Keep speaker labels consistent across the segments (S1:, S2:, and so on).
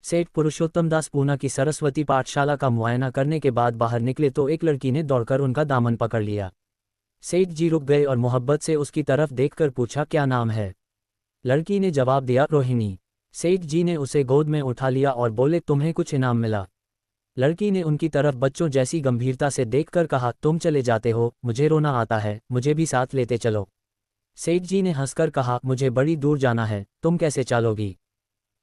S1: सेठ पुरुषोत्तम दास पूना की सरस्वती पाठशाला का मुआयना करने के बाद बाहर निकले तो एक लड़की ने दौड़कर उनका दामन पकड़ लिया। सेठ जी रुक गए और मोहब्बत से उसकी तरफ देखकर पूछा, क्या नाम है? लड़की ने जवाब दिया, रोहिणी। सेठ जी ने उसे गोद में उठा लिया और बोले, तुम्हें कुछ इनाम मिला? लड़की ने उनकी तरफ बच्चों जैसी गंभीरता से देखकर कहा, तुम चले जाते हो, मुझे रोना आता है, मुझे भी साथ लेते चलो। सेठ जी ने हंसकर कहा, मुझे बड़ी दूर जाना है, तुम कैसे चलोगी?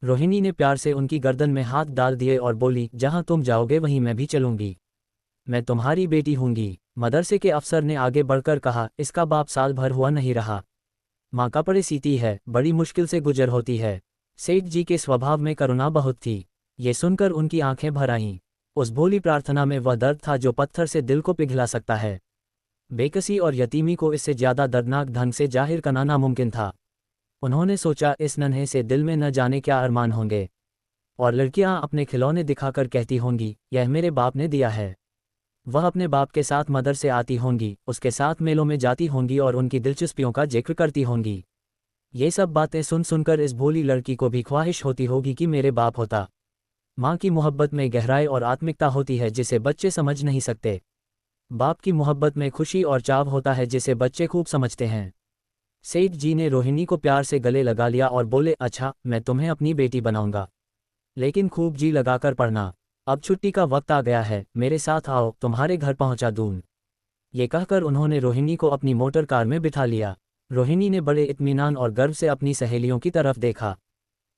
S1: रोहिणी ने प्यार से उनकी गर्दन में हाथ डाल दिए और बोली, जहां तुम जाओगे वहीं मैं भी चलूंगी। मैं तुम्हारी बेटी हूंगी। मदरसे के अफसर ने आगे बढ़कर कहा, इसका बाप साल भर हुआ नहीं रहा, माँ कपड़े सीती है, बड़ी मुश्किल से गुजर होती है। सेठ जी के स्वभाव में करुणा बहुत थी। ये सुनकर उनकी आंखें भर आईं। उस भोली प्रार्थना में वह दर्द था जो पत्थर से दिल को पिघला सकता है। बेकसी और यतीमी को इससे ज्यादा दर्दनाक ढंग से जाहिर करना नामुमकिन था। उन्होंने सोचा, इस नन्हे से दिल में न जाने क्या अरमान होंगे, और लड़कियां अपने खिलौने दिखाकर कहती होंगी, यह मेरे बाप ने दिया है। वह अपने बाप के साथ मदरसे आती होंगी, उसके साथ मेलों में जाती होंगी और उनकी दिलचस्पियों का जिक्र करती होंगी। ये सब बातें सुन सुनकर इस भोली लड़की को भी ख्वाहिश होती होगी कि मेरे बाप होता। माँ की मोहब्बत में गहराई और आत्मिकता होती है जिसे बच्चे समझ नहीं सकते। बाप की मोहब्बत में खुशी और चाव होता है जिसे बच्चे खूब समझते हैं। सेठ जी ने रोहिणी को प्यार से गले लगा लिया और बोले, अच्छा, मैं तुम्हें अपनी बेटी बनाऊंगा, लेकिन खूब जी लगाकर पढ़ना। अब छुट्टी का वक्त आ गया है, मेरे साथ आओ, तुम्हारे घर पहुंचा दूं। ये कहकर उन्होंने रोहिणी को अपनी मोटर कार में बिठा लिया। रोहिणी ने बड़े इत्मीनान और गर्व से अपनी सहेलियों की तरफ देखा।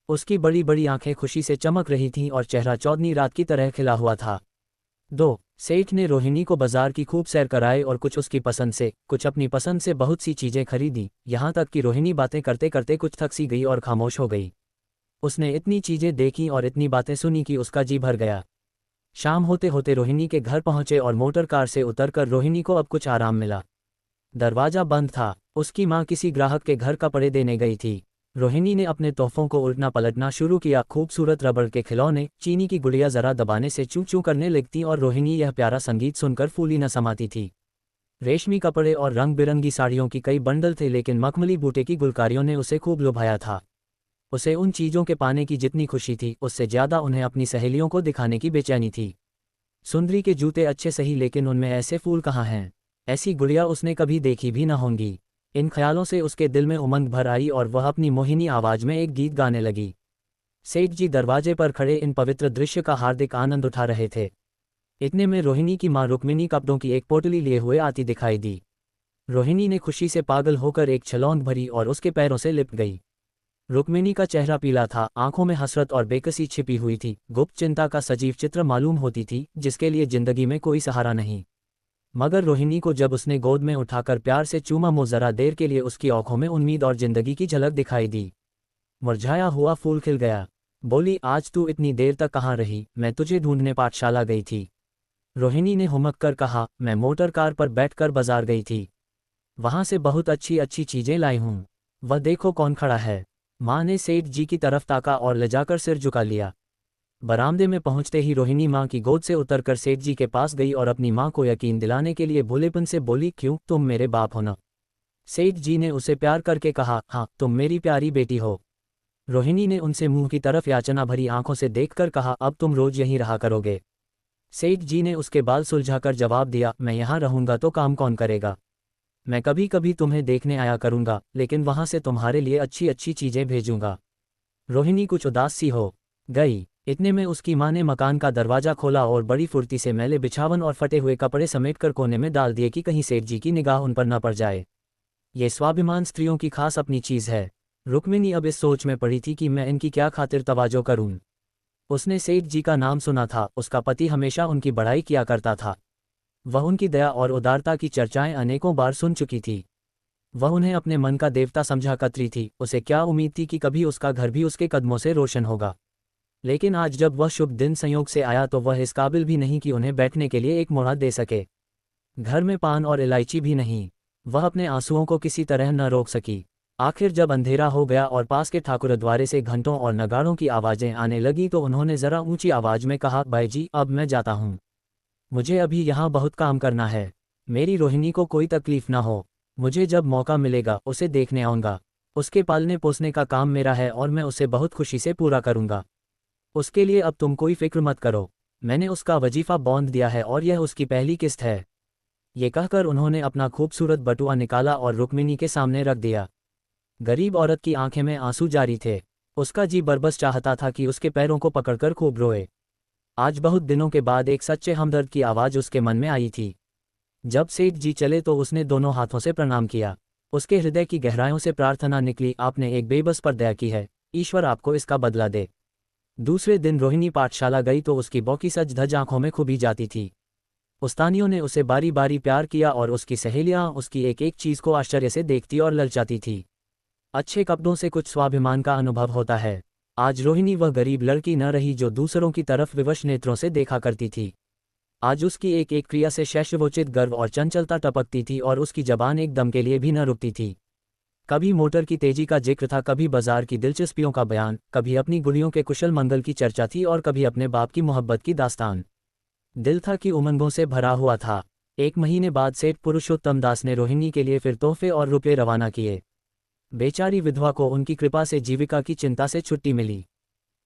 S1: उसकी बड़ी बड़ी आंखें खुशी से चमक रही थीं और चेहरा चौदनी रात की तरह खिला हुआ था। सेठ ने रोहिणी को बाजार की खूब सैर कराए और कुछ उसकी पसंद से, कुछ अपनी पसंद से बहुत सी चीजें खरीदी, यहाँ तक कि रोहिणी बातें करते करते कुछ थक सी गई और खामोश हो गई। उसने इतनी चीजें देखी और इतनी बातें सुनी कि उसका जी भर गया। शाम होते होते रोहिणी के घर पहुंचे और मोटर कार से उतरकर रोहिणी को अब कुछ आराम मिला। दरवाजा बंद था। उसकी माँ किसी ग्राहक के घर कपड़े देने गई थी। रोहिणी ने अपने तोहफों को उलटना पलटना शुरू किया। खूबसूरत रबड़ के खिलौने, चीनी की गुड़िया जरा दबाने से चूं चूं करने लगती और रोहिणी यह प्यारा संगीत सुनकर फूली न समाती थी। रेशमी कपड़े और रंग बिरंगी साड़ियों की कई बंडल थे, लेकिन मखमली बूटे की गुलकारियों ने उसे खूब लुभाया था। उसे उन चीज़ों के पाने की जितनी खुशी थी, उससे ज़्यादा उन्हें अपनी सहेलियों को दिखाने की बेचैनी थी। सुंदरी के जूते अच्छे सही, लेकिन उनमें ऐसे फूल कहाँ हैं? ऐसी गुड़िया उसने कभी देखी भी न होंगी। इन ख्यालों से उसके दिल में उमंग भर आई और वह अपनी मोहिनी आवाज में एक गीत गाने लगी। सेठ जी दरवाजे पर खड़े इन पवित्र दृश्य का हार्दिक आनंद उठा रहे थे। इतने में रोहिणी की मां रुक्मिणी कपड़ों की एक पोटली लिए हुए आती दिखाई दी। रोहिणी ने खुशी से पागल होकर एक छलौंद भरी और उसके पैरों से लिपट गई। रुक्मिणी का चेहरा पीला था, आंखों में हसरत और बेकसी छिपी हुई थी, गुप्त चिंता का सजीव चित्र मालूम होती थी, जिसके लिए जिंदगी में कोई सहारा नहीं। मगर रोहिणी को जब उसने गोद में उठाकर प्यार से चूमा, मुँह जरा देर के लिए उसकी आंखों में उम्मीद और जिंदगी की झलक दिखाई दी। मुरझाया हुआ फूल खिल गया। बोली, आज तू इतनी देर तक कहाँ रही? मैं तुझे ढूंढने पाठशाला गई थी। रोहिणी ने हुमक कर कहा, मैं मोटर कार पर बैठकर बाजार गई थी, वहां से बहुत अच्छी अच्छी चीजें लाई हूँ। वह देखो कौन खड़ा है। माँ ने सेठ जी की तरफ ताका और लजाकर सिर झुका लिया। बरामदे में पहुंचते ही रोहिणी माँ की गोद से उतरकर सेठ जी के पास गई और अपनी माँ को यकीन दिलाने के लिए भोलेपन से बोली, क्यों, तुम मेरे बाप हो ना? सेठ जी ने उसे प्यार करके कहा, हाँ, तुम मेरी प्यारी बेटी हो। रोहिणी ने उनसे मुंह की तरफ याचना भरी आंखों से देखकर कहा, अब तुम रोज यहीं रहा करोगे? सेठ जी ने उसके बाल सुलझाकर जवाब दिया, मैं यहाँ रहूंगा तो काम कौन करेगा? मैं कभी कभी तुम्हें देखने आया करूंगा, लेकिन वहां से तुम्हारे लिए अच्छी अच्छी चीजें भेजूंगा। रोहिणी कुछ उदास सी हो गई। इतने में उसकी माँ ने मकान का दरवाजा खोला और बड़ी फुर्ती से मैले बिछावन और फटे हुए कपड़े समेटकर कोने में डाल दिए कि कहीं सेठ जी की निगाह उन पर न पड़ जाए। ये स्वाभिमान स्त्रियों की खास अपनी चीज है। रुक्मिणी अब इस सोच में पड़ी थी कि मैं इनकी क्या खातिर तवाजो करूं। उसने सेठ जी का नाम सुना था, उसका पति हमेशा उनकी बड़ाई किया करता था। वह उनकी दया और उदारता की चर्चाएं अनेकों बार सुन चुकी थी। वह उन्हें अपने मन का देवता समझा करती थी। उसे क्या उम्मीद थी कि कभी उसका घर भी उसके कदमों से रोशन होगा। लेकिन आज जब वह शुभ दिन संयोग से आया तो वह इस काबिल भी नहीं कि उन्हें बैठने के लिए एक मोहरा दे सके। घर में पान और इलायची भी नहीं। वह अपने आंसुओं को किसी तरह न रोक सकी। आखिर जब अंधेरा हो गया और पास के ठाकुरद्वारे से घंटों और नगाड़ों की आवाज़ें आने लगी तो उन्होंने ज़रा ऊंची आवाज़ में कहा, भाई जी, अब मैं जाता हूँ, मुझे अभी यहाँ बहुत काम करना है। मेरी रोहिणी को कोई तकलीफ ना हो। मुझे जब मौका मिलेगा उसे देखने आऊँगा। उसके पालने पोसने का काम मेरा है और मैं उसे बहुत खुशी से पूरा करूँगा। उसके लिए अब तुम कोई फिक्र मत करो, मैंने उसका वजीफा बांध दिया है और यह उसकी पहली किस्त है। ये कहकर उन्होंने अपना खूबसूरत बटुआ निकाला और रुक्मिणी के सामने रख दिया। गरीब औरत की आंखें में आंसू जारी थे। उसका जी बरबस चाहता था कि उसके पैरों को पकड़कर खूब रोए। आज बहुत दिनों के बाद एक सच्चे हमदर्द की आवाज़ उसके मन में आई थी। जब सेठ जी चले तो उसने दोनों हाथों से प्रणाम किया। उसके हृदय की गहराइयों से प्रार्थना निकली, आपने एक बेबस पर दया की है, ईश्वर आपको इसका बदला दे। दूसरे दिन रोहिणी पाठशाला गई तो उसकी बौकी सज धज आंखों में खुभी जाती थी। उस्तानियों ने उसे बारी बारी प्यार किया और उसकी सहेलियां उसकी एक एक चीज़ को आश्चर्य से देखती और ललचाती थी। अच्छे कपड़ों से कुछ स्वाभिमान का अनुभव होता है। आज रोहिणी वह गरीब लड़की न रही जो दूसरों की तरफ विवश नेत्रों से देखा करती थी। आज उसकी एक एक क्रिया से शैशवोचित गर्व और चंचलता टपकती थी और उसकी जबान एक दम के लिए भी न रुकती थी। कभी मोटर की तेजी का जिक्र था, कभी बाजार की दिलचस्पियों का बयान, कभी अपनी गुड़ियों के कुशल मंगल की चर्चा थी और कभी अपने बाप की मोहब्बत की दास्तान। दिल था कि उमंगों से भरा हुआ था। एक महीने बाद सेठ पुरुषोत्तम दास ने रोहिणी के लिए फिर तोहफे और रुपये रवाना किए। बेचारी विधवा को उनकी कृपा से जीविका की चिंता से छुट्टी मिली।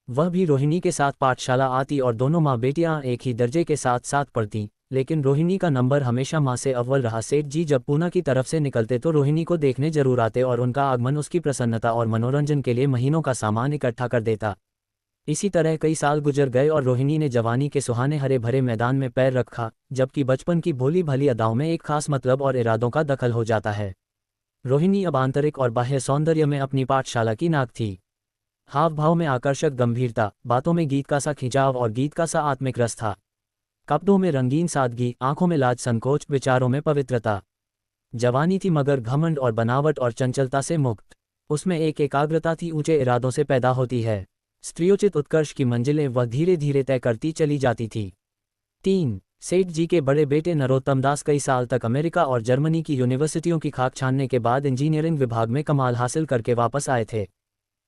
S1: वह भी रोहिणी के साथ पाठशाला आती और दोनों माँ बेटियां एक ही दर्जे के साथ साथ पढ़ती, लेकिन रोहिणी का नंबर हमेशा माँ से अव्वल रहा। सेठ जी जब पूना की तरफ से निकलते तो रोहिणी को देखने जरूर आते और उनका आगमन उसकी प्रसन्नता और मनोरंजन के लिए महीनों का सामान इकट्ठा कर देता। इसी तरह कई साल गुजर गए और रोहिणी ने जवानी के सुहाने हरे भरे मैदान में पैर रखा, जबकि बचपन की भोली भाली अदाओं में एक खास मतलब और इरादों का दखल हो जाता है। रोहिणी अब आंतरिक और बाह्य सौंदर्य में अपनी पाठशाला की नाक थी। हाव भाव में आकर्षक गंभीरता, बातों में गीत का सा खिंचाव और गीत का सा आत्मिक रस था। कपड़ों में रंगीन सादगी, आंखों में लाज संकोच, विचारों में पवित्रता। जवानी थी मगर घमंड और बनावट और चंचलता से मुक्त। उसमें एक एकाग्रता थी ऊंचे इरादों से पैदा होती है। स्त्रियोचित उत्कर्ष की मंजिलें वह धीरे धीरे तय करती चली जाती थी। 3. सेठ जी के बड़े बेटे नरोत्तम दास कई साल तक अमेरिका और जर्मनी की यूनिवर्सिटियों की खाक छानने के बाद इंजीनियरिंग विभाग में कमाल हासिल करके वापस आए थे।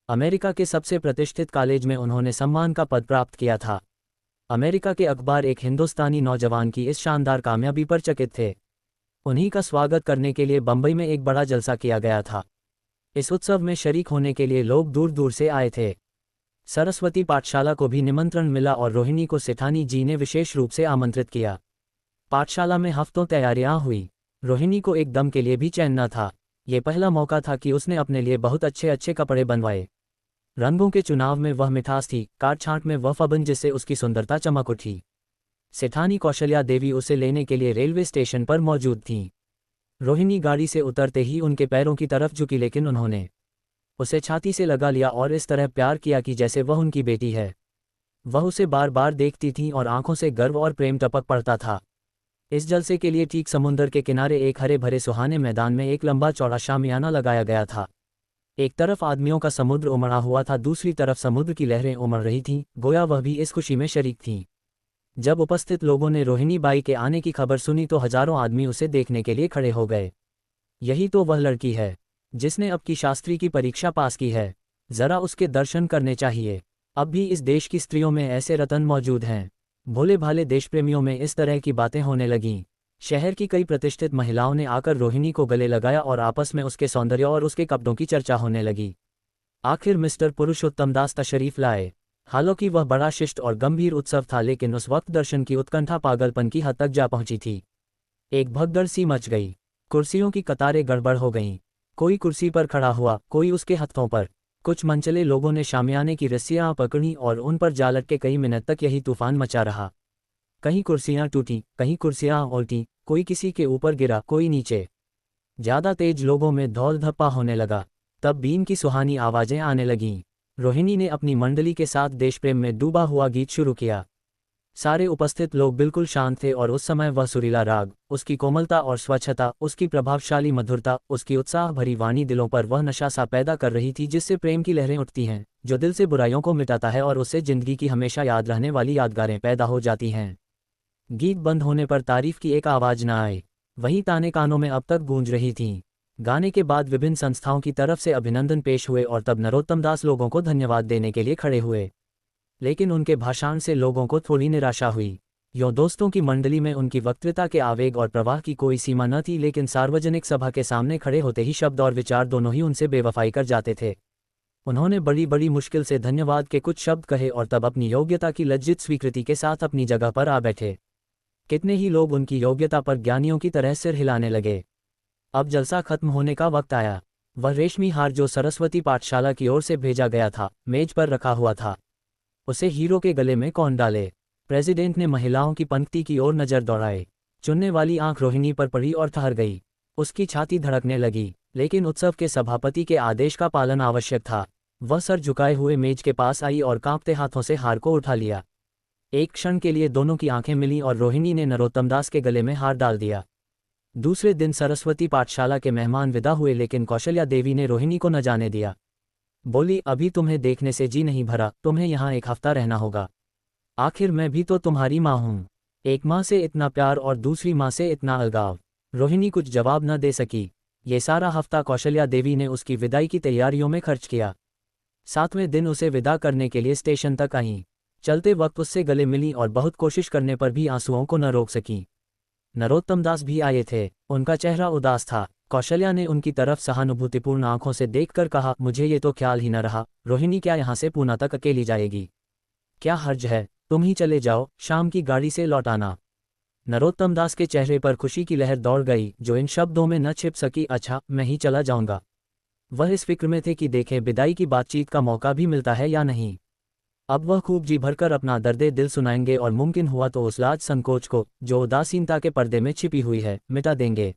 S1: अमेरिका के सबसे प्रतिष्ठित कॉलेज में उन्होंने सम्मान का पद प्राप्त किया था। अमेरिका के अखबार एक हिंदुस्तानी नौजवान की इस शानदार कामयाबी पर चकित थे। उन्हीं का स्वागत करने के लिए बंबई में एक बड़ा जलसा किया गया था। इस उत्सव में शरीक होने के लिए लोग दूर दूर से आए थे। सरस्वती पाठशाला को भी निमंत्रण मिला और रोहिणी को सेठानी जी ने विशेष रूप से आमंत्रित किया। पाठशाला में हफ्तों तैयारियां हुई। रोहिणी को एक दम के लिए भी चैन न था। ये पहला मौका था कि उसने अपने लिए बहुत अच्छे अच्छे कपड़े बनवाए। रंगों के चुनाव में वह मिठास थी, काट छांट में वह फबन जिससे उसकी सुंदरता चमक उठी। सेठानी कौशल्या देवी उसे लेने के लिए रेलवे स्टेशन पर मौजूद थीं। रोहिणी गाड़ी से उतरते ही उनके पैरों की तरफ झुकी, लेकिन उन्होंने उसे छाती से लगा लिया और इस तरह प्यार किया कि जैसे वह उनकी बेटी है। वह उसे बार बार देखती थीं और आंखों से गर्व और प्रेम टपक पड़ता था। इस जलसे के लिए ठीक समुंदर के किनारे एक हरे भरे सुहाने मैदान में एक लंबा चौड़ा शामियाना लगाया गया था। एक तरफ आदमियों का समुद्र उमड़ा हुआ था, दूसरी तरफ समुद्र की लहरें उमड़ रही थीं, गोया वह भी इस खुशी में शरीक थीं। जब उपस्थित लोगों ने रोहिणी बाई के आने की खबर सुनी तो हजारों आदमी उसे देखने के लिए खड़े हो गए। यही तो वह लड़की है जिसने अब की शास्त्री की परीक्षा पास की है, जरा उसके दर्शन करने चाहिए। अब भी इस देश की स्त्रियों में ऐसे रतन मौजूद हैं। भोले भाले देशप्रेमियों में इस तरह की बातें होने लगीं। शहर की कई प्रतिष्ठित महिलाओं ने आकर रोहिणी को गले लगाया और आपस में उसके सौंदर्य और उसके कपड़ों की चर्चा होने लगी। आखिर मिस्टर पुरुषोत्तम दास तशरीफ लाए। हालांकि वह बड़ा शिष्ट और गंभीर उत्सव था, लेकिन उस वक्त दर्शन की उत्कंठा पागलपन की हद तक जा पहुंची थी। एक भगदड़ सी मच गई। कुर्सियों की कतारें गड़बड़ हो गईं। कोई कुर्सी पर खड़ा हुआ, कोई उसके हथों पर। कुछ मनचले लोगों ने शामियाने की रस्सियां पकड़ी और उन पर जा लटके कई मिनट तक यही तूफान मचा रहा। कहीं कुर्सियां टूटी, कहीं कुर्सियां उल्टी, कोई किसी के ऊपर गिरा, कोई नीचे। ज्यादा तेज लोगों में धौल धप्पा होने लगा। तब बीन की सुहानी आवाजें आने लगीं। रोहिणी ने अपनी मंडली के साथ देशप्रेम में डूबा हुआ गीत शुरू किया। सारे उपस्थित लोग बिल्कुल शांत थे और उस समय वह सुरीला राग, उसकी कोमलता और स्वच्छता, उसकी प्रभावशाली मधुरता, उसकी उत्साह भरी वाणी दिलों पर वह नशा सा पैदा कर रही थी जिससे प्रेम की लहरें उठती हैं, जो दिल से बुराइयों को मिटाता है और उससे जिंदगी की हमेशा याद रहने वाली यादगारें पैदा हो जाती हैं। गीत बंद होने पर तारीफ की एक आवाज न आई। वही ताने कानों में अब तक गूंज रही थीं। गाने के बाद विभिन्न संस्थाओं की तरफ से अभिनंदन पेश हुए और तब नरोत्तम दास लोगों को धन्यवाद देने के लिए खड़े हुए। लेकिन उनके भाषण से लोगों को थोड़ी निराशा हुई। यों दोस्तों की मंडली में उनकी वक्तृता के आवेग और प्रवाह की कोई सीमा न थी, लेकिन सार्वजनिक सभा के सामने खड़े होते ही शब्द और विचार दोनों ही उनसे बेवफाई कर जाते थे। उन्होंने बड़ी बड़ी मुश्किल से धन्यवाद के कुछ शब्द कहे और तब अपनी योग्यता की लज्जित स्वीकृति के साथ अपनी जगह पर आ बैठे। कितने ही लोग उनकी योग्यता पर ज्ञानियों की तरह सिर हिलाने लगे। अब जलसा खत्म होने का वक्त आया। वह रेशमी हार जो सरस्वती पाठशाला की ओर से भेजा गया था, मेज पर रखा हुआ था। उसे हीरो के गले में कौन डाले? प्रेसिडेंट ने महिलाओं की पंक्ति की ओर नजर दौड़ाई। चुनने वाली आंख रोहिणी पर पड़ी और ठहर गई। उसकी छाती धड़कने लगी, लेकिन उत्सव के सभापति के आदेश का पालन आवश्यक था। वह सर झुकाए हुए मेज के पास आई और कांपते हाथों से हार को उठा लिया। एक क्षण के लिए दोनों की आंखें मिलीं और रोहिणी ने नरोत्तम दास के गले में हार डाल दिया। दूसरे दिन सरस्वती पाठशाला के मेहमान विदा हुए, लेकिन कौशल्या देवी ने रोहिणी को न जाने दिया। बोली, अभी तुम्हें देखने से जी नहीं भरा, तुम्हें यहाँ एक हफ्ता रहना होगा। आखिर मैं भी तो तुम्हारी माँ हूँ। एक माँ से इतना प्यार और दूसरी माँ से इतना अलगाव। रोहिणी कुछ जवाब न दे सकी। ये सारा हफ्ता कौशल्या देवी ने उसकी विदाई की तैयारियों में खर्च किया। 7वें दिन उसे विदा करने के लिए स्टेशन तक आईं। चलते वक्त उससे गले मिली और बहुत कोशिश करने पर भी आंसुओं को न रोक सकी। नरोत्तम दास भी आए थे। उनका चेहरा उदास था। कौशल्या ने उनकी तरफ सहानुभूतिपूर्ण आंखों से देखकर कहा, मुझे ये तो ख्याल ही न रहा, रोहिणी क्या यहाँ से पूना तक अकेली जाएगी? क्या हर्ज है, तुम ही चले जाओ, शाम की गाड़ी से लौट आना। नरोत्तम दास के चेहरे पर खुशी की लहर दौड़ गई, जो इन शब्दों में न छिप सकी। अच्छा, मैं ही चला जाऊंगा। वह इस फिक्र में थे कि देखें विदाई की बातचीत का मौका भी मिलता है या नहीं। अब वह खूब जी भरकर अपना दर्दे दिल सुनाएंगे और मुमकिन हुआ तो उस लाज संकोच को, जो उदासीनता के पर्दे में छिपी हुई है, मिटा देंगे।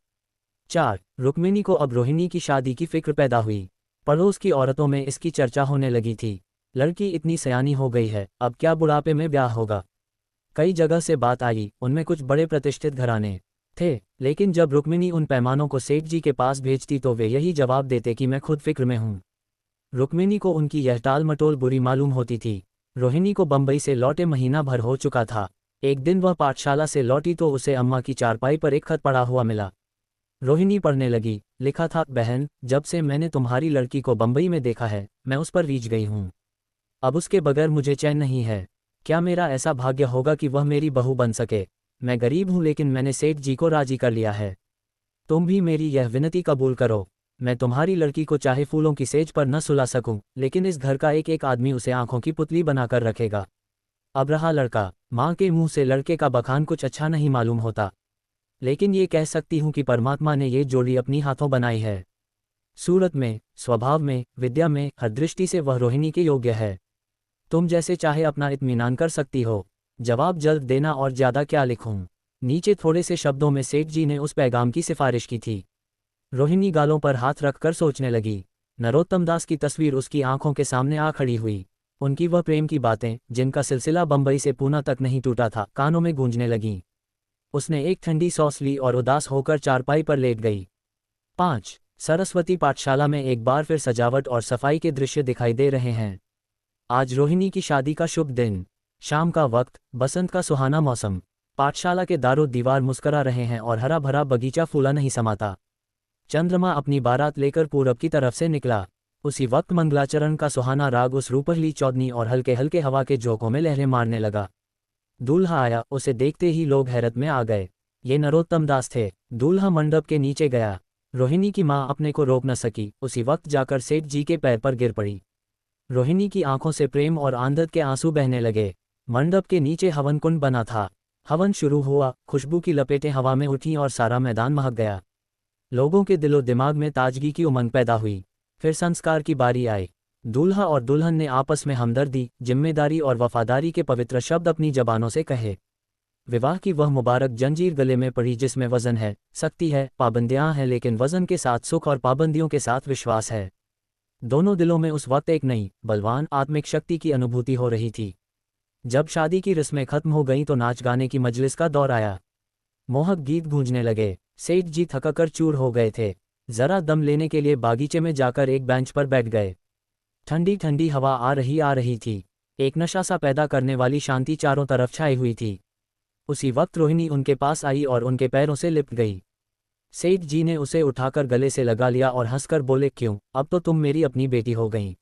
S1: 4. रुक्मिणी को अब रोहिणी की शादी की फिक्र पैदा हुई। पड़ोस की औरतों में इसकी चर्चा होने लगी थी। लड़की इतनी सयानी हो गई है, अब क्या बुढ़ापे में ब्याह होगा? कई जगह से बात आई, उनमें कुछ बड़े प्रतिष्ठित घराने थे, लेकिन जब रुक्मिणी उन पैमानों को सेठ जी के पास भेजती तो वे यही जवाब देते कि मैं खुद फिक्र में हूँ। रुक्मिणी को उनकी यह टाल मटोल बुरी मालूम होती थी। रोहिणी को बंबई से लौटे महीना भर हो चुका था। एक दिन वह पाठशाला से लौटी तो उसे अम्मा की चारपाई पर एक खत पड़ा हुआ मिला। रोहिणी पढ़ने लगी। लिखा था, बहन, जब से मैंने तुम्हारी लड़की को बंबई में देखा है, मैं उस पर रीझ गई हूँ। अब उसके बगैर मुझे चैन नहीं है। क्या मेरा ऐसा भाग्य होगा कि वह मेरी बहू बन सके? मैं गरीब हूँ, लेकिन मैंने सेठ जी को राजी कर लिया है। तुम भी मेरी यह विनती कबूल करो। मैं तुम्हारी लड़की को चाहे फूलों की सेज पर न सुला सकूं, लेकिन इस घर का एक एक आदमी उसे आंखों की पुतली बनाकर रखेगा। अब रहा लड़का, माँ के मुंह से लड़के का बखान कुछ अच्छा नहीं मालूम होता, लेकिन ये कह सकती हूँ कि परमात्मा ने ये जोड़ी अपनी हाथों बनाई है। सूरत में, स्वभाव में, विद्या में, हर दृष्टि से वह रोहिणी के योग्य है। तुम जैसे चाहे अपना इत्मीनान कर सकती हो। जवाब जल्द देना और ज्यादा क्या लिखूं। नीचे थोड़े से शब्दों में सेठ जी ने उस पैगाम की सिफारिश की थी। रोहिणी गालों पर हाथ रखकर सोचने लगी। नरोत्तम दास की तस्वीर उसकी आंखों के सामने आ खड़ी हुई। उनकी वह प्रेम की बातें, जिनका सिलसिला बंबई से पूना तक नहीं टूटा था, कानों में गूंजने लगीं। उसने एक ठंडी सांस ली और उदास होकर चारपाई पर लेट गई। 5. सरस्वती पाठशाला में एक बार फिर सजावट और सफाई के दृश्य दिखाई दे रहे हैं। आज रोहिणी की शादी का शुभ दिन। शाम का वक्त, बसंत का सुहाना मौसम। पाठशाला के दारों दीवार मुस्करा रहे हैं और हरा भरा बगीचा फूला नहीं समाता। चंद्रमा अपनी बारात लेकर पूरब की तरफ से निकला। उसी वक्त मंगलाचरण का सुहाना राग उस रूपहली चौदनी और हल्के हल्के हवा के झोंकों में लहरें मारने लगा। दूल्हा आया। उसे देखते ही लोग हैरत में आ गए। ये नरोत्तम दास थे। दूल्हा मंडप के नीचे गया। रोहिणी की माँ अपने को रोक न सकी। उसी वक्त जाकर सेठ जी के पैर पर गिर पड़ी। रोहिणी की आंखों से प्रेम और आनंद के आंसू बहने लगे। मंडप के नीचे हवन कुंड बना था। हवन शुरू हुआ, खुशबू की लपेटें हवा में उठीं और सारा मैदान महक गया। लोगों के दिलो दिमाग में ताजगी की उमंग पैदा हुई। फिर संस्कार की बारी आई। दूल्हा और दुल्हन ने आपस में हमदर्दी, जिम्मेदारी और वफादारी के पवित्र शब्द अपनी जबानों से कहे। विवाह की वह मुबारक जंजीर गले में पड़ी जिसमें वजन है, सख्ती है, पाबंदियां हैं, लेकिन वजन के साथ सुख और पाबंदियों के साथ विश्वास है। दोनों दिलों में उस वक्त एक नई, बलवान आत्मिक शक्ति की अनुभूति हो रही थी। जब शादी की रस्में खत्म हो गईं तो नाच गाने की मजलिस का दौर आया। मोहक गीत गूंजने लगे। सेठ जी थककर चूर हो गए थे। जरा दम लेने के लिए बागीचे में जाकर एक बेंच पर बैठ गए। ठंडी ठंडी हवा आ रही थी। एक नशा सा पैदा करने वाली शांति चारों तरफ छाई हुई थी। उसी वक्त रोहिणी उनके पास आई और उनके पैरों से लिपट गई। सेठ जी ने उसे उठाकर गले से लगा लिया और हंसकर बोले, क्यों, अब तो तुम मेरी अपनी बेटी हो गई।